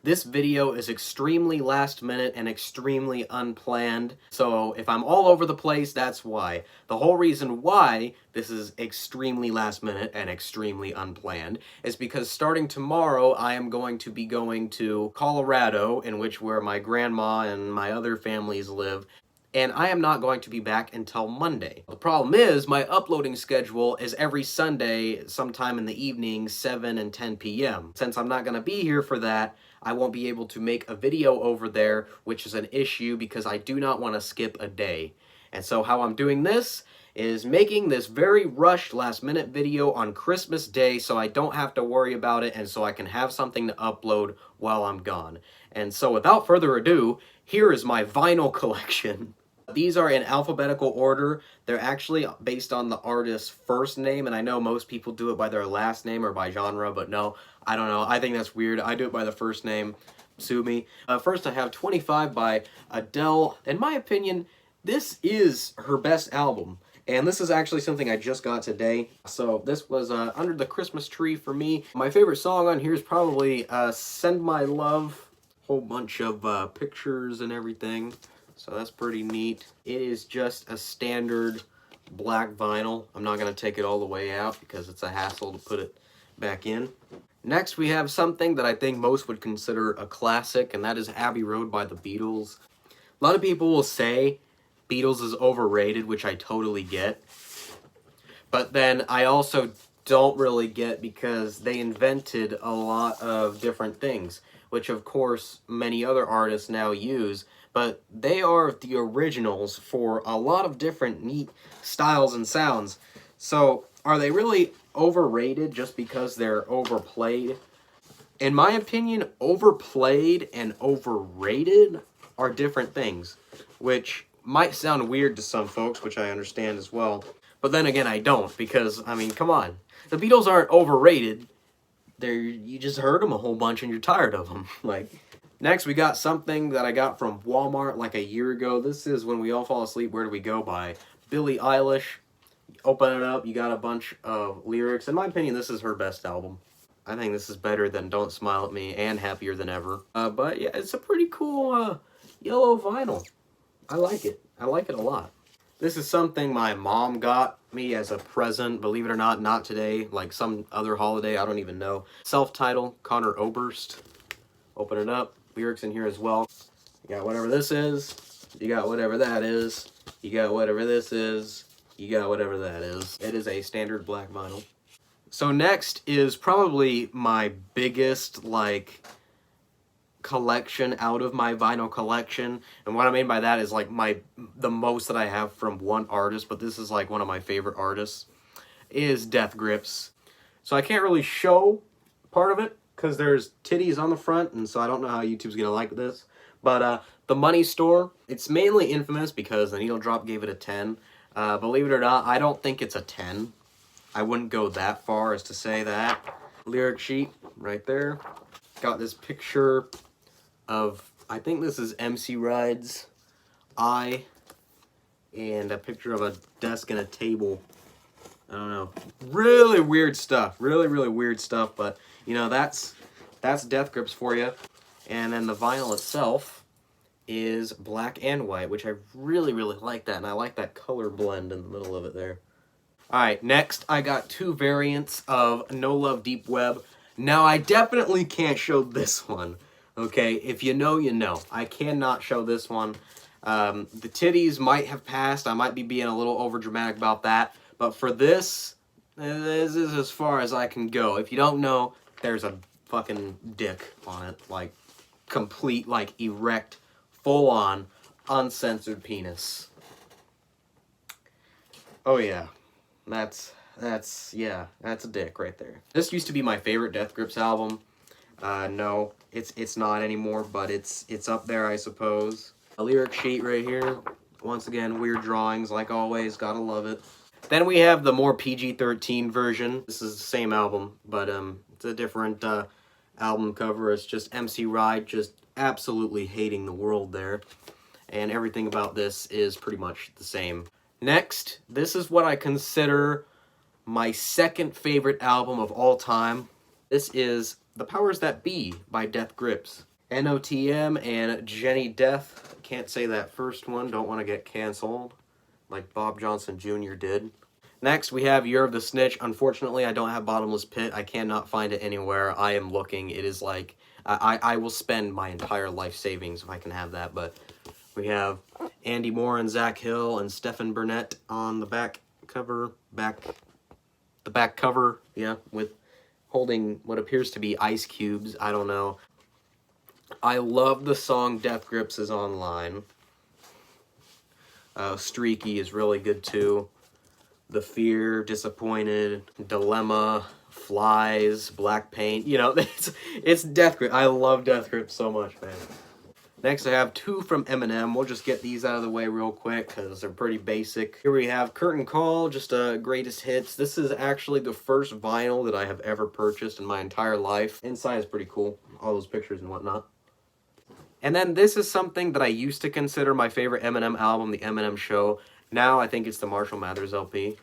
This video is extremely last minute and extremely unplanned, so if I'm all over the place, that's why. The whole reason why this is extremely last minute and extremely unplanned is because starting tomorrow, I am going to be going to Colorado, in which where my grandma and my other families live, and I am not going to be back until Monday. The problem is, my uploading schedule is every Sunday, sometime in the evening, 7 and 10 p.m. Since I'm not going to be here for that, I won't be able to make a video over there, which is an issue because I do not want to skip a day. And so how I'm doing this is making this very rushed last-minute video on Christmas Day so I don't have to worry about it and so I can have something to upload while I'm gone. And so without further ado, here is my vinyl collection. These are in alphabetical order. They're actually based on the artist's first name, and I know most people do it by their last name or by genre, but no, I don't know. I think that's weird. I do it by the first name. Sue me. First, I have 25 by Adele. In my opinion, this is her best album, and this is actually something I just got today. So this was under the Christmas tree for me. My favorite song on here is probably Send My Love. Whole bunch of pictures and everything. So that's pretty neat. It is just a standard black vinyl. I'm not going to take it all the way out because it's a hassle to put it back in. Next, we have something that I think most would consider a classic, and that is Abbey Road by the Beatles. A lot of people will say Beatles is overrated, which I totally get. But then I also don't really get because they invented a lot of different things, which of course many other artists now use. But they are the originals for a lot of different neat styles and sounds. So, are they really overrated just because they're overplayed? In my opinion, overplayed and overrated are different things, which might sound weird to some folks, which I understand as well. But then again, I don't, because, I mean, come on. The Beatles aren't overrated. You just heard them a whole bunch and you're tired of them. Next, we got something that I got from Walmart like a year ago. This is When We All Fall Asleep, Where Do We Go by Billie Eilish. Open it up, you got a bunch of lyrics. In my opinion, this is her best album. I think this is better than Don't Smile at Me and Happier Than Ever. But yeah, it's a pretty cool yellow vinyl. I like it. I like it a lot. This is something my mom got me as a present, believe it or not, not today, like some other holiday, I don't even know. Self-titled, Connor Oberst. Open it up. Lyrics in here as well. You got whatever this is. You got whatever that is. You got whatever this is. You got whatever that is. It is a standard black vinyl. So next is probably my biggest, collection out of my vinyl collection. And what I mean by that is, the most that I have from one artist, but this is, one of my favorite artists, is Death Grips. So I can't really show part of it, because there's titties on the front, and so I don't know how YouTube's gonna like this. But The Money Store, it's mainly infamous because the Needle Drop gave it a 10. Believe it or not, I don't think it's a 10. I wouldn't go that far as to say that. Lyric sheet, right there. Got this picture of, I think this is MC Ride's eye, and a picture of a desk and a table. I don't know. Really weird stuff. Really, really weird stuff, but you know, that's Death Grips for you. And then the vinyl itself is black and white, which I really, really like that. And I like that color blend in the middle of it there. Alright, next I got two variants of No Love Deep Web. Now, I definitely can't show this one. Okay, if you know, you know. I cannot show this one. The titties might have passed. I might be being a little overdramatic about that. But for this is as far as I can go. If you don't know, there's a fucking dick on it. Complete, erect, full-on, uncensored penis. Oh yeah. That's a dick right there. This used to be my favorite Death Grips album. No, it's not anymore, but it's up there, I suppose. A lyric sheet right here. Once again, weird drawings, like always, gotta love it. Then we have the more PG-13 version. This is the same album, but it's a different album cover. It's just MC Ride just absolutely hating the world there. And everything about this is pretty much the same. Next, this is what I consider my second favorite album of all time. This is The Powers That Be by Death Grips. NOTM and Jenny Death. Can't say that first one. Don't want to get canceled like Bob Johnson Jr. did. Next, we have Year of the Snitch. Unfortunately, I don't have Bottomless Pit. I cannot find it anywhere. I am looking. It is like, I will spend my entire life savings if I can have that. But we have Andy Moore and Zach Hill and Stephen Burnett on the back cover. The back cover, yeah, with holding what appears to be ice cubes. I don't know. I love the song Death Grips is online. Streaky is really good too. The Fear, Disappointed, Dilemma, Flies, Black Paint. You know, it's Death Grip. I love Death Grip so much, man. Next, I have two from Eminem. We'll just get these out of the way real quick because they're pretty basic. Here we have Curtain Call, just greatest hits. This is actually the first vinyl that I have ever purchased in my entire life. Inside is pretty cool. All those pictures and whatnot. And then this is something that I used to consider my favorite Eminem album, The Eminem Show. Now I think it's the Marshall Mathers LP.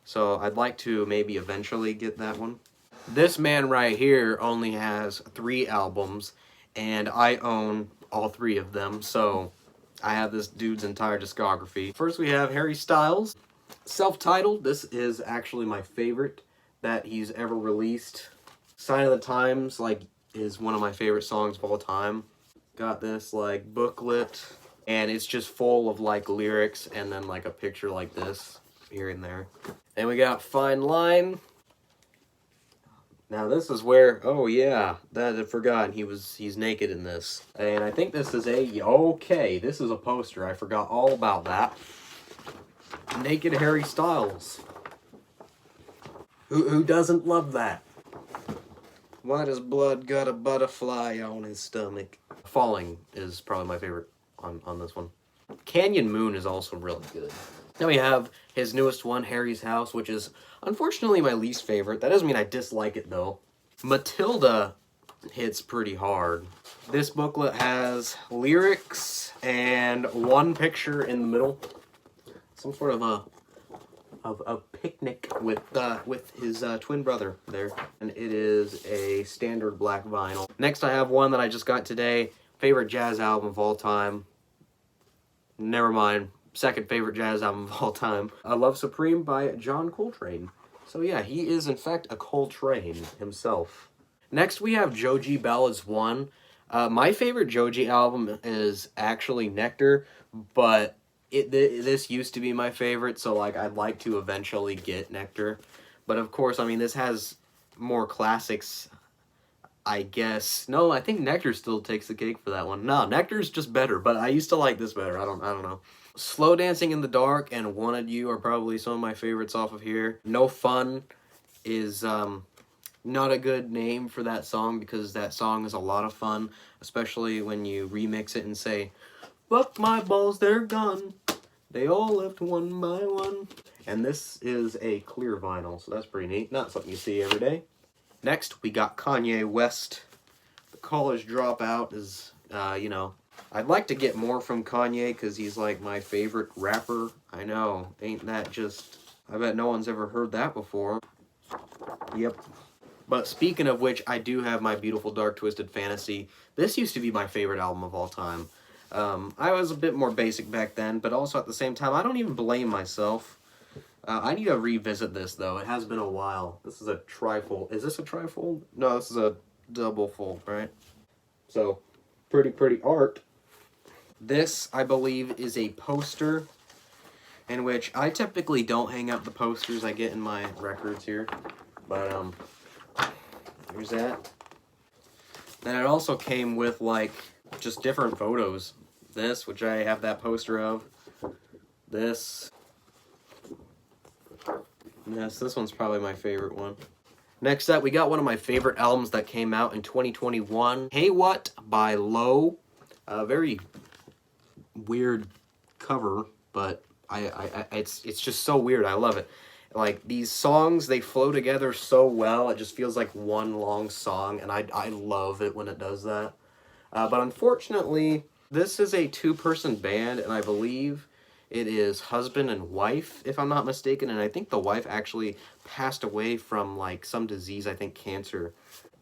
So I'd like to maybe eventually get that one. This man right here only has 3 albums, and I own all 3 of them, so I have this dude's entire discography. First we have Harry Styles. Self-titled, this is actually my favorite that he's ever released. Sign of the Times, like, is one of my favorite songs of all time. Got this, like, booklet, and it's just full of, like, lyrics and then, like, a picture like this here and there. Then we got Fine Line. Now this is where, oh yeah, that I forgot, he's naked in this. And I think this is okay, this is a poster, I forgot all about that. Naked Harry Styles. Who doesn't love that? Why does blood got a butterfly on his stomach? Falling is probably my favorite on this one. Canyon Moon is also really good. Then we have his newest one, Harry's House, which is unfortunately my least favorite. That doesn't mean I dislike it, though. Matilda hits pretty hard. This booklet has lyrics and one picture in the middle. Some sort of a picnic with his twin brother there. And it is a standard black vinyl. Next I have one that I just got today. Favorite jazz album of all time. Never mind. Second favorite jazz album of all time. Love Supreme by John Coltrane. So yeah, he is in fact a Coltrane himself. Next we have Joji Ballads 1. My favorite Joji album is actually Nectar, but this used to be my favorite, so like I'd like to eventually get Nectar. But of course, I mean, this has more classics, I guess. No, I think Nectar still takes the cake for that one. No, Nectar's just better, but I used to like this better. I don't know. Slow Dancing in the Dark and Wanted You are probably some of my favorites off of here. No Fun is not a good name for that song because that song is a lot of fun, especially when you remix it and say, "Fuck my balls, they're gone. They all left one by one." And this is a clear vinyl, so that's pretty neat. Not something you see every day. Next, we got Kanye West. The College Dropout is, you know, I'd like to get more from Kanye because he's like my favorite rapper. I know, ain't that just... I bet no one's ever heard that before. Yep. But speaking of which, I do have my Beautiful Dark Twisted Fantasy. This used to be my favorite album of all time. I was a bit more basic back then, but also at the same time, I don't even blame myself. I need to revisit this, though. It has been a while. This is a trifold. Is this a trifold? No, this is a double fold, right? So, pretty art. This, I believe, is a poster in which I typically don't hang up the posters I get in my records here. But, there's that. Then it also came with, like, just different photos. This, which I have that poster of. This. Yes, this one's probably my favorite one. Next up, we got one of my favorite albums that came out in 2021. Hey What by Low. Very weird cover, but it's just so weird. I love it. Like, these songs, they flow together so well. It just feels like one long song, and I love it when it does that. But unfortunately, this is a 2-person band, and I believe it is husband and wife, if I'm not mistaken, and I think the wife actually passed away from, like, some disease, I think cancer.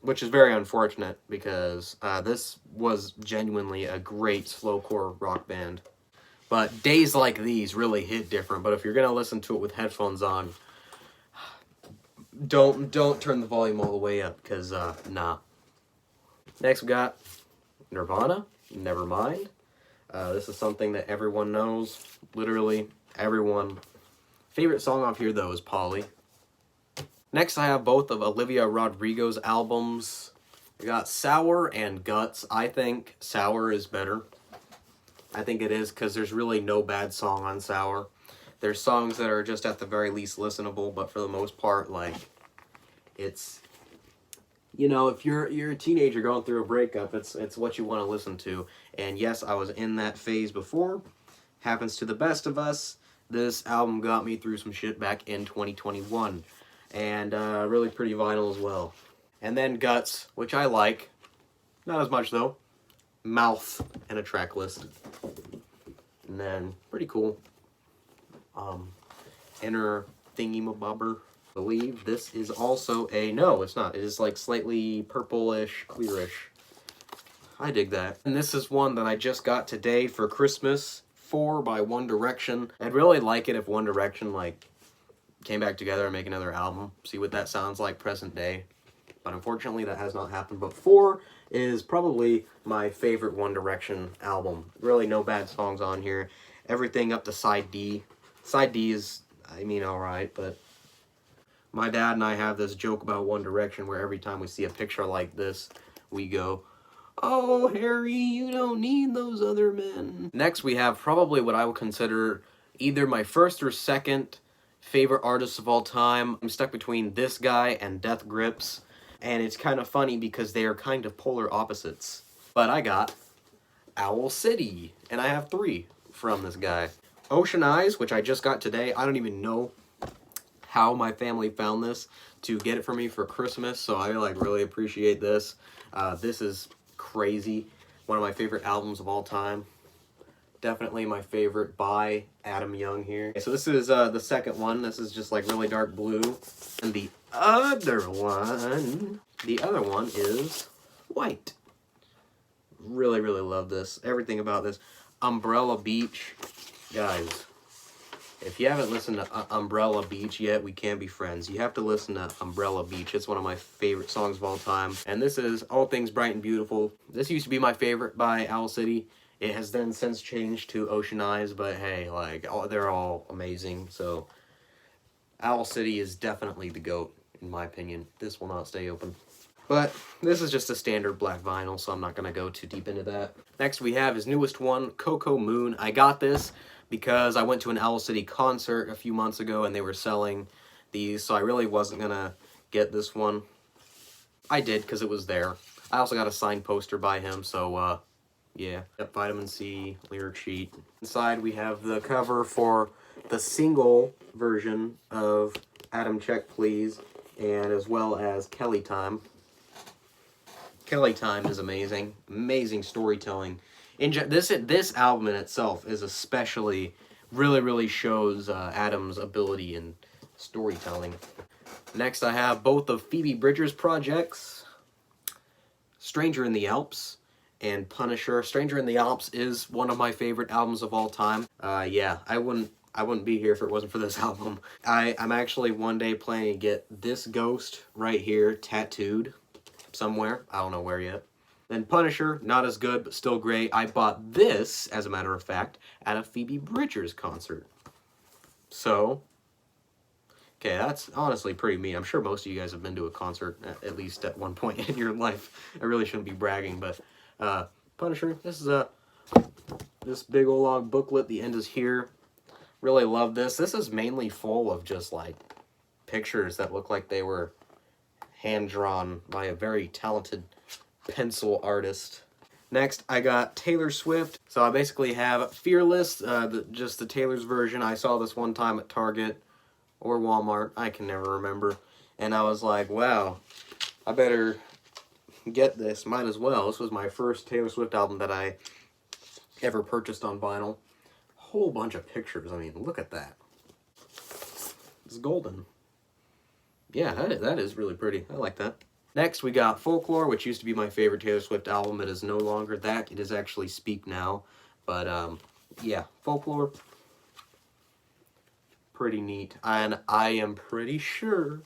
which is very unfortunate because this was genuinely a great slowcore rock band. But Days Like These really hit different. But if you're gonna listen to it with headphones on, don't turn the volume all the way up, because nah. Next we got Nirvana, Nevermind. This is something that everyone knows, literally everyone. Favorite song off here though is Polly. Next I have both of Olivia Rodrigo's albums. We got Sour and Guts. I think Sour is better. I think it is, because there's really no bad song on Sour. There's songs that are just at the very least listenable, but for the most part, like, it's, you know, if you're a teenager going through a breakup, it's what you want to listen to. And yes, I was in that phase before. Happens to the best of us. This album got me through some shit back in 2021. And really pretty vinyl as well. And then Guts, which I like. Not as much though. Mouth and a track list. And then pretty cool. Inner thingy-mabobber. I believe this is also a, no, it's not. It is like slightly purplish, clearish. I dig that. And this is one that I just got today for Christmas. 4 by One Direction. I'd really like it if One Direction like came back together and make another album. See what that sounds like present day. But unfortunately that has not happened. But 4 is probably my favorite One Direction album. Really no bad songs on here. Everything up to side D. Side D is, I mean, alright, but my dad and I have this joke about One Direction where every time we see a picture like this, we go, "Oh, Harry, you don't need those other men." Next, we have probably what I would consider either my first or second favorite artist of all time. I'm stuck between this guy and Death Grips, and it's kind of funny because they are kind of polar opposites. But I got Owl City, and I have 3 from this guy. Ocean Eyes, which I just got today. I don't even know how my family found this to get it for me for Christmas, so I like really appreciate this. This is crazy. One of my favorite albums of all time. Definitely my favorite by Adam Young here. Okay, so this is the second one. This is just like really dark blue. And the other one is white. Really, really love this. Everything about this. Umbrella Beach. Guys, if you haven't listened to Umbrella Beach yet, we can't be friends. You have to listen to Umbrella Beach. It's one of my favorite songs of all time. And this is All Things Bright and Beautiful. This used to be my favorite by Owl City. It has then since changed to Ocean Eyes, but hey, like, they're all amazing. So, Owl City is definitely the GOAT, in my opinion. This will not stay open. But this is just a standard black vinyl, so I'm not going to go too deep into that. Next we have his newest one, Coco Moon. I got this because I went to an Owl City concert a few months ago and they were selling these, so I really wasn't going to get this one. I did because it was there. I also got a signed poster by him, so yeah. Yep, vitamin C, lyric sheet. Inside we have the cover for the single version of Adam Check Please, and as well as Kelly Time. Kelly Time is amazing. Amazing storytelling. This album in itself is especially, really shows Adam's ability in storytelling. Next I have both of Phoebe Bridger's projects, Stranger in the Alps and Punisher. Stranger in the Alps is one of my favorite albums of all time. Yeah, I wouldn't be here if it wasn't for this album. I'm actually one day planning to get this ghost right here tattooed somewhere. I don't know where yet. Then Punisher, not as good, but still great. I bought this, as a matter of fact, at a Phoebe Bridgers concert. So, okay, that's honestly pretty mean. I'm sure most of you guys have been to a concert at least at one point in your life. I really shouldn't be bragging, but Punisher, this is this big old long booklet. The end is here. Really love this. This is mainly full of just like pictures that look like they were hand-drawn by a very talented pencil artist. Next, I got Taylor Swift. So I basically have Fearless, just the Taylor's version. I saw this one time at Target or Walmart. I can never remember. And I was like, wow, I better get this. Might as well. This was my first Taylor Swift album that I ever purchased on vinyl. Whole bunch of pictures. I mean, look at that. It's golden. Yeah, that is really pretty. I like that. Next, we got Folklore, which used to be my favorite Taylor Swift album. It is no longer that. It is actually Speak Now. But, yeah, Folklore, pretty neat. And I am pretty sure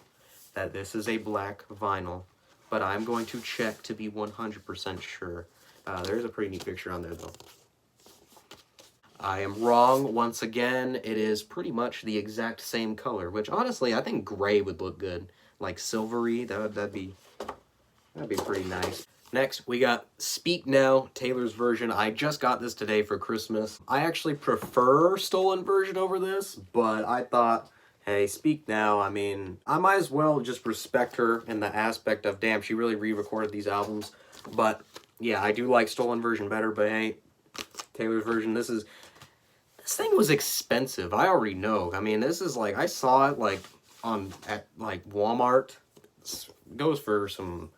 that this is a black vinyl, but I'm going to check to be 100% sure. There's a pretty neat picture on there, though. I am wrong once again. It is pretty much the exact same color, which honestly, I think gray would look good. Like silvery, that'd be pretty nice. Next, we got Speak Now, Taylor's version. I just got this today for Christmas. I actually prefer Stolen version over this, but I thought, hey, Speak Now, I mean, I might as well just respect her in the aspect of, damn, she really re-recorded these albums. But, yeah, I do like Stolen version better, but hey, Taylor's version, this thing was expensive. I already know. I mean, this is like, I saw it like at like Walmart. It goes for some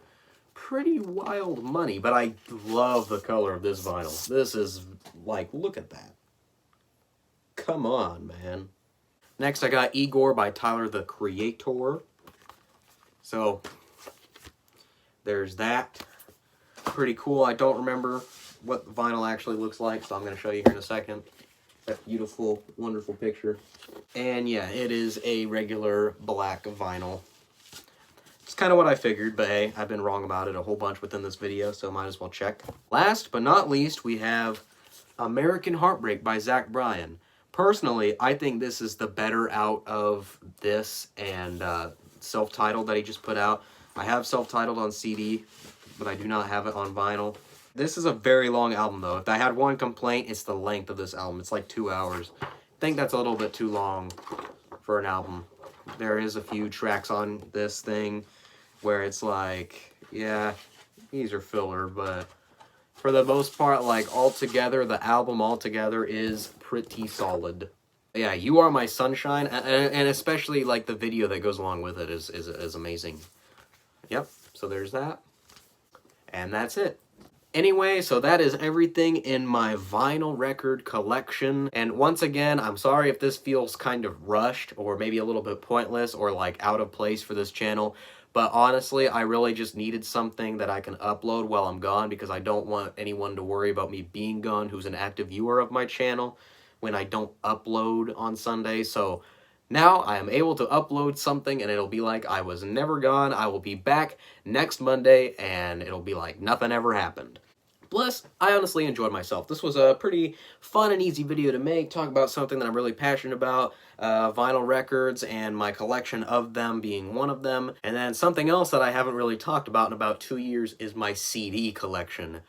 pretty wild money, but I love the color of this vinyl. This is like, look at that. Come on, man. Next, I got Eore by Tyler, the Creator. So, there's that. Pretty cool. I don't remember what the vinyl actually looks like, so I'm going to show you here in a second. That beautiful, wonderful picture. And yeah, it is a regular black vinyl. It's kind of what I figured, but hey, I've been wrong about it a whole bunch within this video, so might as well check. Last but not least, we have American Heartbreak by Zach Bryan. Personally, I think this is the better out of this and Self-Titled that he just put out. I have Self-Titled on CD, but I do not have it on vinyl. This is a very long album, though. If I had one complaint, it's the length of this album. It's like 2 hours. I think that's a little bit too long for an album. There is a few tracks on this thing where it's like, yeah, these are filler, but for the most part, like, altogether, the album altogether is pretty solid. Yeah, You Are My Sunshine, and especially, like, the video that goes along with it is amazing. Yep, so there's that. And that's it. Anyway, so that is everything in my vinyl record collection. And once again, I'm sorry if this feels kind of rushed or maybe a little bit pointless or like out of place for this channel. But honestly, I really just needed something that I can upload while I'm gone because I don't want anyone to worry about me being gone who's an active viewer of my channel when I don't upload on Sunday. So now I am able to upload something and it'll be like I was never gone. I will be back next Monday and it'll be like nothing ever happened. Plus, I honestly enjoyed myself. This was a pretty fun and easy video to make, talk about something that I'm really passionate about, vinyl records and my collection of them being one of them. And then something else that I haven't really talked about in about 2 years is my CD collection.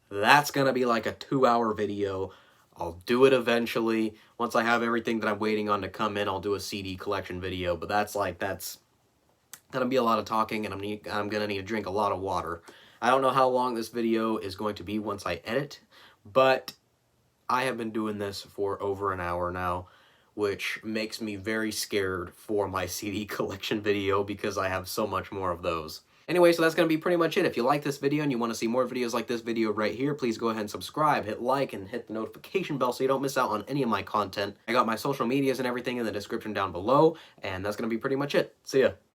That's gonna be like a 2-hour video. I'll do it eventually. Once I have everything that I'm waiting on to come in, I'll do a CD collection video. But that's gonna be a lot of talking, and I'm gonna need to drink a lot of water. I don't know how long this video is going to be once I edit, but I have been doing this for over an hour now, which makes me very scared for my CD collection video because I have so much more of those. Anyway, so that's going to be pretty much it. If you like this video and you want to see more videos like this video right here, please go ahead and subscribe, hit like, and hit the notification bell so you don't miss out on any of my content. I got my social medias and everything in the description down below, and that's going to be pretty much it. See ya.